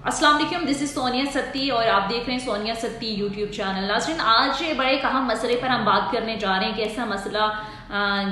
अस्सलाम वालेकुम, this is Sonia Satti और आप देख रहे हैं सोनिया सत्ती यूट्यूब चैनल। नाज़रीन, आज बड़े एक अहम मसले पर हम बात करने जा रहे हैं कि ऐसा मसला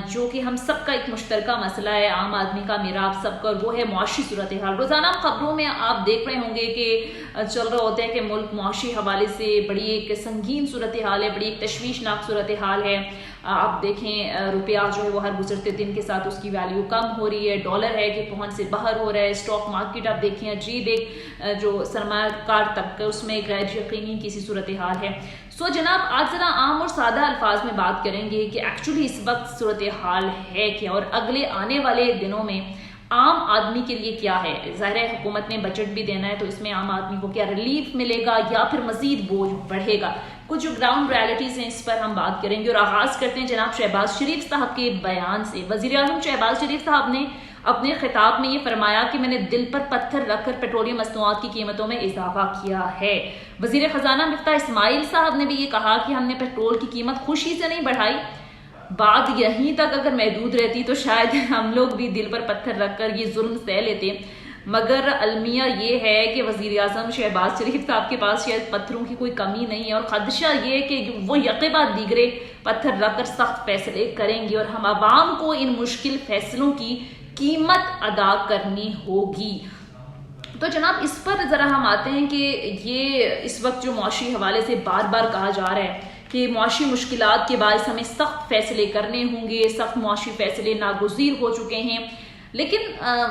जो कि हम सबका एक मुश्तरका मसला है, आम आदमी का, मेरा, आप सबका, और वो है मुआशी सूरत हाल। रोज़ाना खबरों में आप देख रहे होंगे कि चल रहा होता है कि मुल्क मुआशी हवाले से बड़ी एक संगीन सूरत हाल है, बड़ी एक तशवीशनाक सूरत हाल है। आप देखें रुपया जो है वो हर गुजरते दिन के साथ उसकी वैल्यू कम हो रही है, डॉलर है कि पहुंच से बाहर हो रहा है, स्टॉक मार्केट आप देखें अजीब एक जो सरमायाकार तबका उसमें गैर यकीनी किसी सूरत हाल है। सो जनाब, आज जरा आम और सादा अल्फाज में बात करेंगे कि एक्चुअली इस वक्त सूरत हाल है क्या और अगले आने वाले दिनों में आम आदमी के लिए क्या है। ज़ाहिर है हुकूमत ने बजट भी देना है, तो इसमें आम आदमी को क्या रिलीफ मिलेगा या फिर मजीद बोझ बढ़ेगा। कुछ जो ग्राउंड रियलिटीज हैं इस पर हम बात करेंगे और आगाज करते हैं जनाब शहबाज शरीफ साहब के बयान से। वजीर आज़म शहबाज शरीफ साहब ने अपने खिताब में ये फरमाया कि मैंने दिल पर पत्थर रखकर पेट्रोलियम मसनूआत की कीमतों में इजाफा किया है। वजीर खजाना मिफ्ता इस्माइल साहब ने भी ये कहा कि हमने पेट्रोल की कीमत खुशी से नहीं बढ़ाई, बात यहीं तक अगर महदूद रहती तो शायद हम लोग भी दिल पर पत्थर रखकर ये जुल्म सह लेते। मगर अलमिया ये है कि वजीर आज़म शहबाज शरीफ साहब के पास शायद पत्थरों की कोई कमी नहीं है और खदशा ये कि वो यक़े दीगरे पत्थर रखकर सख्त फैसले करेंगे और हम आवाम को इन मुश्किल फैसलों की कीमत अदा करनी होगी। तो जनाब, इस पर ज़रा हम आते हैं कि ये इस वक्त जो मुआशी हवाले से बार बार कहा जा रहा है कि मुआशी मुश्किलात के बायस हमें सख्त फैसले करने होंगे, सख्त मुआशी फैसले नागुज़ीर हो चुके हैं। लेकिन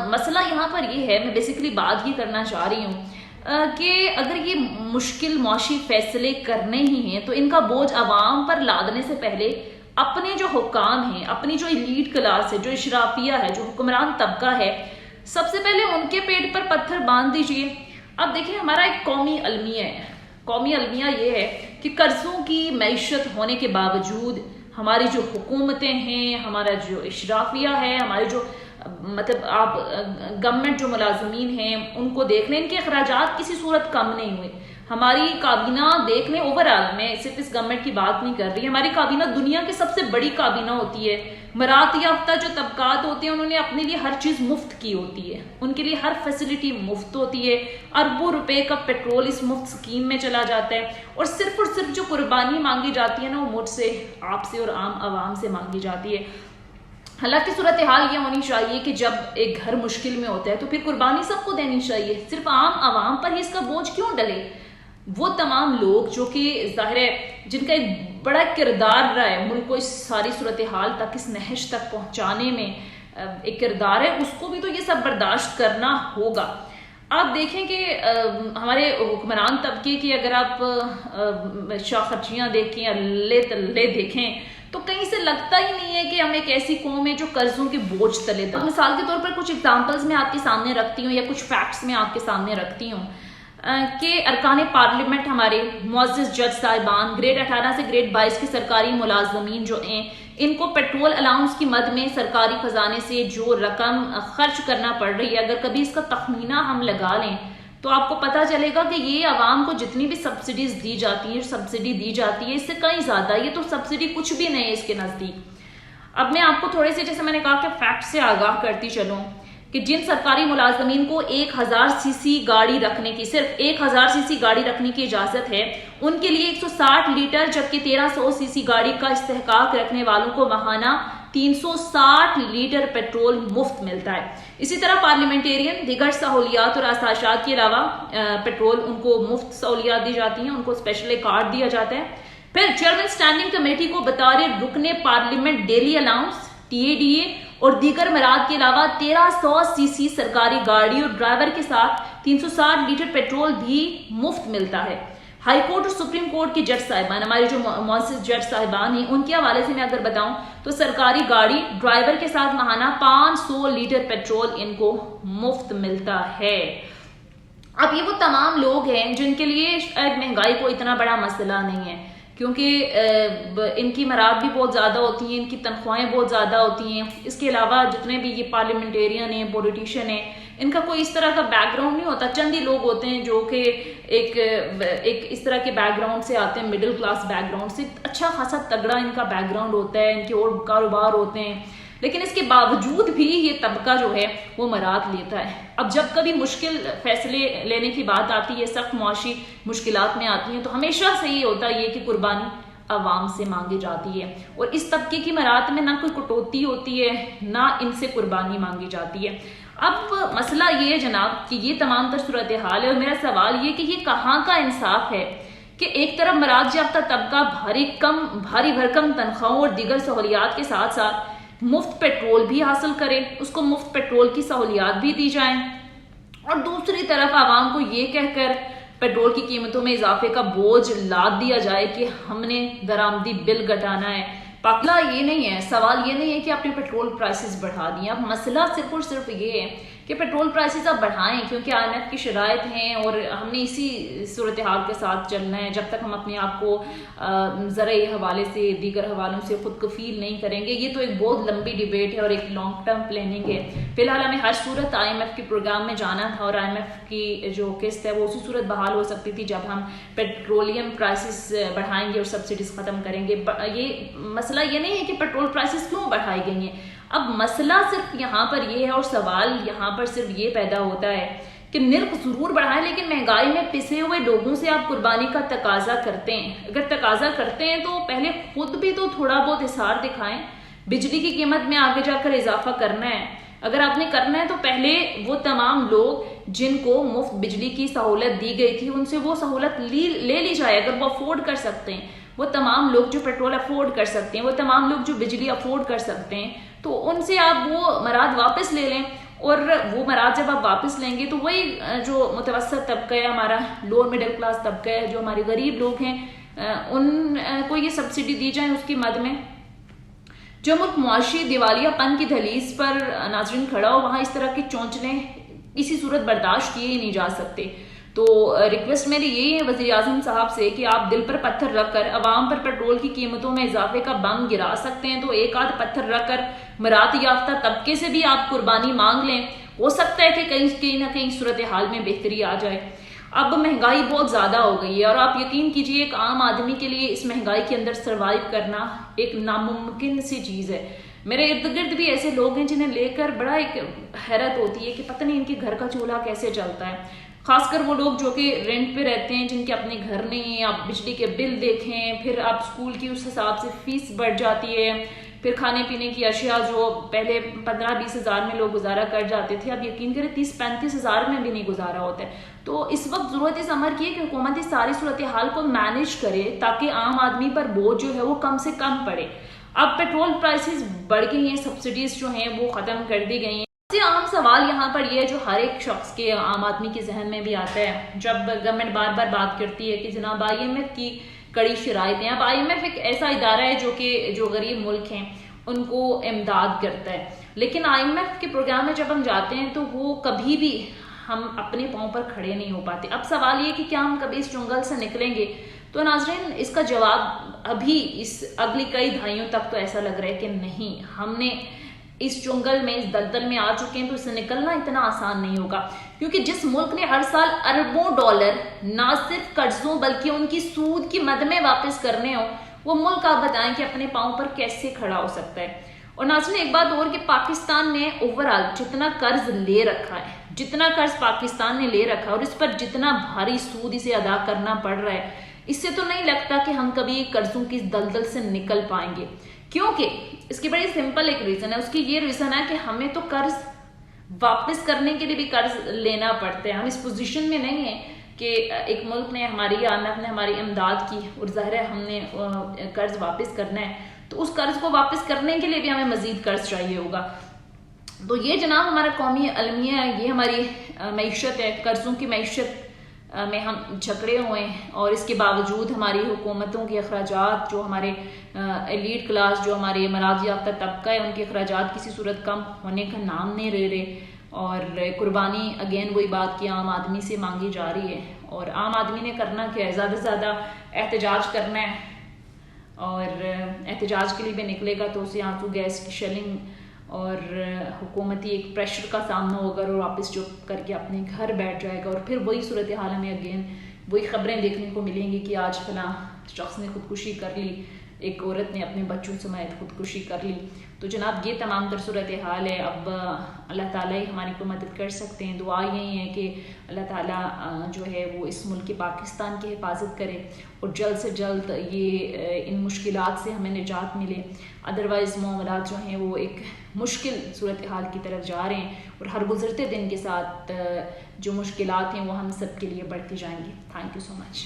मसला यहाँ पर ये है, मैं बेसिकली बात ये करना चाह रही हूँ कि अगर ये मुश्किल मुआशी फैसले करने ही हैं तो इनका बोझ आवाम पर लादने से पहले अपने जो हुक्काम हैं, अपनी जो एलीट क्लास है, जो इशराफिया है, जो हुक्मरान तबका है, सबसे पहले उनके पेट पर पत्थर बांध दीजिए। अब देखिए, हमारा एक कौमी अलमिया है। कौमी अलमिया ये है कि कर्जों की मैशत होने के बावजूद हमारी जो हुकूमतें हैं, हमारा जो इशराफिया है, हमारे जो मतलब आप गवर्नमेंट जो मुलाजमीन हैं उनको देख लें, इनके अखराजात किसी सूरत कम नहीं हुए। हमारी काबीना देख लें, ओवरऑल, मैं सिर्फ इस गवर्नमेंट की बात नहीं कर रही, हमारी काबीना दुनिया की सबसे बड़ी काबीना होती है। मरात याफ्ता जो तबकात होते हैं उन्होंने अपने लिए हर चीज मुफ्त की होती है, उनके लिए हर फैसिलिटी मुफ्त होती है। अरबों रुपए का पेट्रोल इस मुफ्त स्कीम में चला जाता है और सिर्फ जो कुर्बानी मांगी जाती है ना, वो मुझसे, आपसे और आम आवाम से मांगी जाती है। हालांकि सूरत हाल ये होनी चाहिए कि जब एक घर मुश्किल में होता है तो फिर कुर्बानी सबको देनी चाहिए, सिर्फ आम आवाम पर ही इसका बोझ क्यों डले। वो तमाम लोग जो कि जाहिर है जिनका एक बड़ा किरदार रहा है मुल्क को इस सारी सूरत हाल तक, इस नहश तक पहुंचाने में एक किरदार है, उसको भी तो ये सब बर्दाश्त करना होगा। आप देखें कि हमारे हुक्मरान तबके की अगर आप शाखर्चियाँ देखें, अल्ले तल्ले देखें, तो कहीं से लगता ही नहीं है कि हम एक ऐसी कौम है जो कर्जों के बोझ तले। मिसाल के तौर पर कुछ एग्जांपल्स मैं आपके सामने रखती हूँ या कुछ फैक्ट्स मैं आपके सामने रखती हूँ कि अरकान पार्लियामेंट, हमारे मुअज़्ज़िज़ जज साहिबान, ग्रेड 18 से ग्रेड 22 के सरकारी मुलाजमीन जो हैं, इनको पेट्रोल अलाउंस की मद में सरकारी खजाने से जो रकम खर्च करना पड़ रही है, अगर कभी इसका तखमीना हम लगा लें तो आपको पता चलेगा कि ये आवाम को जितनी भी सब्सिडीज दी जाती है, सब्सिडी दी जाती है, इससे कहीं ज्यादा, ये तो सब्सिडी कुछ भी नहीं है इसके नजदीक। अब मैं आपको थोड़े से, जैसे मैंने कहा कि फैक्ट से आगाह करती चलूं कि जिन सरकारी मुलाजमीन को 1000 सीसी गाड़ी रखने की, सिर्फ 1000 सीसी गाड़ी रखने की इजाजत है, उनके लिए 160 लीटर, जबकि 1300 सीसी गाड़ी का इस्तेहकाक रखने वालों को माहाना 360 लीटर पेट्रोल मुफ्त मिलता है। इसी तरह पार्लियामेंटेरियन दीगर सहूलियात और आसाशात के अलावा पेट्रोल उनको मुफ्त सहूलियात दी जाती हैं, उनको स्पेशल कार्ड दिया जाता है। फिर चेयरमैन स्टैंडिंग कमेटी को बतौर रुकने पार्लियामेंट डेली अलाउंस, TADA और दीगर मराद के अलावा 1300 सीसी सरकारी गाड़ी और ड्राइवर के साथ 360 लीटर पेट्रोल भी मुफ्त मिलता है। हाई कोर्ट और सुप्रीम कोर्ट के जज साहिबान, हमारे जो मुअज़्ज़िज़ जज साहिबान हैं, उनके हवाले से मैं अगर बताऊं तो सरकारी गाड़ी ड्राइवर के साथ माहाना 500 लीटर पेट्रोल इनको मुफ्त मिलता है। अब ये वो तमाम लोग हैं जिनके लिए शायद महंगाई को इतना बड़ा मसला नहीं है, क्योंकि इनकी मराद भी बहुत ज़्यादा होती हैं, इनकी तनख्वाहें बहुत ज़्यादा होती हैं। इसके अलावा जितने भी ये पार्लियामेंटेरियन हैं, पॉलिटिशियन हैं, इनका कोई इस तरह का बैकग्राउंड नहीं होता। चंद ही लोग होते हैं जो कि एक इस तरह के बैकग्राउंड से आते हैं, मिडिल क्लास बैकग्राउंड से, अच्छा खासा तगड़ा इनका बैकग्राउंड होता है, इनके और कारोबार होते हैं, लेकिन इसके बावजूद भी ये तबका जो है वो मराद लेता है। अब जब कभी मुश्किल फैसले लेने की बात आती है, सख्त मुआशी मुश्किलात में आती हैं, तो हमेशा से ये होता है कि कुर्बानी अवाम से मांगी जाती है। और इस तबके की मरात में ना कोई कटौती होती है, ना इनसे कुर्बानी मांगी जाती है। अब मसला ये है जनाब कि ये तमाम तर सूरत हाल है, और मेरा सवाल ये कि ये कहाँ का इंसाफ है कि एक तरफ मराज याफ्ता तबका भारी भरकम तनख्वाहों और दीगर सहूलियात के साथ साथ मुफ्त पेट्रोल भी हासिल करे, उसको मुफ्त पेट्रोल की सहूलियात भी दी जाए, और दूसरी तरफ आवाम को ये कहकर पेट्रोल की कीमतों में इजाफे का बोझ लाद दिया जाए कि हमने दरामदी बिल घटाना है। पाकला ये नहीं है, सवाल ये नहीं है कि आपने पेट्रोल प्राइसेस बढ़ा दिए। अब मसला सिर्फ और सिर्फ ये है कि पेट्रोल प्राइसेस आप बढ़ाएं क्योंकि IMF की शराइत हैं, और हमने इसी सूरत हाल के साथ चलना है जब तक हम अपने आप को ज़राई हवाले से, दीगर हवालों से खुद कफील नहीं करेंगे। ये तो एक बहुत लंबी डिबेट है और एक लॉन्ग टर्म प्लानिंग है। फिलहाल हमें हर सूरत IMF के प्रोग्राम में जाना था, और IMF की जो किस्त है वो उसी सूरत बहाल हो सकती थी जब हम पेट्रोलियम प्राइसेस बढ़ाएंगे और सब्सिडीज खत्म करेंगे। ये मसला ये नहीं है कि पेट्रोल प्राइसेस क्यों बढ़ाई गई हैं, अब मसला सिर्फ यहाँ पर ये है, और सवाल यहाँ पर सिर्फ ये पैदा होता है कि निर्ख जरूर बढ़ाएं, लेकिन महंगाई में पिसे हुए लोगों से आप कुर्बानी का तकाजा करते हैं। अगर तकाजा करते हैं तो पहले खुद भी तो थोड़ा बहुत इशार दिखाएं। बिजली की कीमत में आगे जाकर इजाफा करना है, अगर आपने करना है तो पहले वो तमाम लोग जिनको मुफ्त बिजली की सहूलत दी गई थी उनसे वो सहूलत ले ली जाए। अगर वो अफोर्ड कर सकते हैं, वो तमाम लोग जो पेट्रोल अफोर्ड कर सकते हैं, वो तमाम लोग जो बिजली अफोर्ड कर सकते हैं, तो उनसे आप वो मराद वापस ले लें। और वो मराद जब आप वापस लेंगे तो वही जो मुतवस्सित तबका है, हमारा लोअर मिडिल क्लास तबका है, जो हमारे गरीब लोग हैं, उनको ये सब्सिडी दी जाए उसकी मद में। जो मुल्क मुआशी दिवालियापन की दहलीज पर नाजरीन खड़ा हो, वहां इस तरह के चौंचले किसी सूरत बर्दाश्त किए ही नहीं जा सकते। तो रिक्वेस्ट मेरी यही है वज़ीर आज़म साहब से कि आप दिल पर पत्थर रखकर अवाम पर पेट्रोल की कीमतों में इजाफे का बम गिरा सकते हैं, तो एक आध पत्थर रखकर मरात याफ्ता तबके से भी आप कुर्बानी मांग लें। हो सकता है कि कहीं ना कहीं सूरत हाल में बेहतरी आ जाए। अब महंगाई बहुत ज़्यादा हो गई है, और आप यकीन कीजिए एक आम आदमी के लिए इस महंगाई के अंदर सर्वाइव करना एक नामुमकिन सी चीज़ है। मेरे इर्द गिर्द भी ऐसे लोग हैं जिन्हें लेकर बड़ा एक हैरत होती है कि पता नहीं इनके घर का चूल्हा कैसे चलता है। खासकर वो लोग जो कि रेंट पे रहते हैं, जिनके अपने घर नहीं है। आप बिजली के बिल देखें, फिर आप स्कूल की उस हिसाब से फीस बढ़ जाती है, फिर खाने पीने की अशिया जो पहले 15-20 हज़ार में लोग गुजारा कर जाते थे, अब यकीन करें 30-35 हज़ार में भी नहीं गुजारा होता है। तो इस वक्त जरूरत इस अमर की है कि हुकूमत इस सारी सूरत हाल को मैनेज करे ताकि आम आदमी पर बोझ जो है वो कम से कम पड़े। अब पेट्रोल प्राइसेस बढ़ गई हैं, सब्सिडीज जो हैं वो खत्म कर दी गई हैं। आम सवाल यहाँ पर यह जो हर एक शख्स के, आम आदमी के जहन में भी आता है जब गवर्नमेंट बार बार बात करती है कि जनाब IMF की कड़ी शराइतें। अब IMF एक ऐसा इदारा है जो गरीब मुल्क हैं उनको इमदाद करता है, लेकिन IMF के प्रोग्राम में जब हम जाते हैं तो वो कभी भी हम अपने पाँव पर खड़े नहीं हो पाते। अब सवाल ये कि क्या हम कभी इस जंगल से निकलेंगे, तो नाज़रीन इसका जवाब अभी इस अगली कई दहाइयों तक तो ऐसा लग रहा है कि नहीं। हमने इस जंगल में, इस दलदल में आ चुके हैं, तो इससे निकलना इतना आसान नहीं होगा, क्योंकि जिस मुल्क ने हर साल अरबों डॉलर ना सिर्फ कर्जों बल्कि उनकी सूद की मद में वापस करने हो, वो मुल्क आप बताएं कि अपने पाँव पर कैसे खड़ा हो सकता है। और नाज़रीन एक बात और कि पाकिस्तान ने ओवरऑल जितना कर्ज ले रखा है, जितना कर्ज पाकिस्तान ने ले रखा है और इस पर जितना भारी सूद इसे अदा करना पड़ रहा है, इससे तो नहीं लगता कि हम कभी कर्जों की दलदल से निकल पाएंगे। क्योंकि इसकी बड़ी सिंपल एक रीजन है, उसकी ये रीजन है कि हमें तो कर्ज वापस करने के लिए भी कर्ज लेना पड़ता है। हम इस पोजीशन में नहीं है कि एक मुल्क ने IMF ने हमारी इमदाद की और ज़ाहिर है हमने कर्ज वापस करना है, तो उस कर्ज को वापस करने के लिए भी हमें मजीद कर्ज चाहिए होगा। तो ये जनाब हमारा कौमी अलमिया है, ये हमारी मईशत है। कर्जों की मईशत में हम झगड़े हुए हैं, और इसके बावजूद हमारी हुकूमतों के अखराजात, जो हमारे एलीट क्लास, जो हमारे मराज याफ्ता तबका है, उनके अखराजात किसी सूरत कम होने का नाम नहीं ले रहे। और कुर्बानी अगेन वही बात कि आम आदमी से मांगी जा रही है, और आम आदमी ने करना क्या है, ज़्यादा से ज़्यादा एहतजाज करना है, और एहतजाज के लिए भी निकलेगा तो उसे आंसू गैस की शेलिंग और हुकूमती एक प्रेशर का सामना होगा, और वापस चुप करके अपने घर बैठ जाएगा। और फिर वही सूरत हाल हमें अगेन वही खबरें देखने को मिलेंगी कि आज फलां शख्स ने खुदकुशी कर ली, एक औरत ने अपने बच्चों समेत खुदकुशी कर ली। तो जनाब ये तमाम तर सूरत हाल है। अब अल्लाह ताला ही हमारी को मदद कर सकते हैं। दुआ यही है कि अल्लाह ताला जो है वो इस मुल्क पाकिस्तान की हिफाजत करे और जल्द से जल्द ये इन मुश्किलात से हमें निजात मिले। अदरवाइज़ मामलात जो हैं वो एक मुश्किल सूरत हाल की तरफ जा रहे हैं और हर गुज़रते दिन के साथ जो मुश्किलात हैं वो हम सब के लिए बढ़ती जाएंगी। Thank you so much.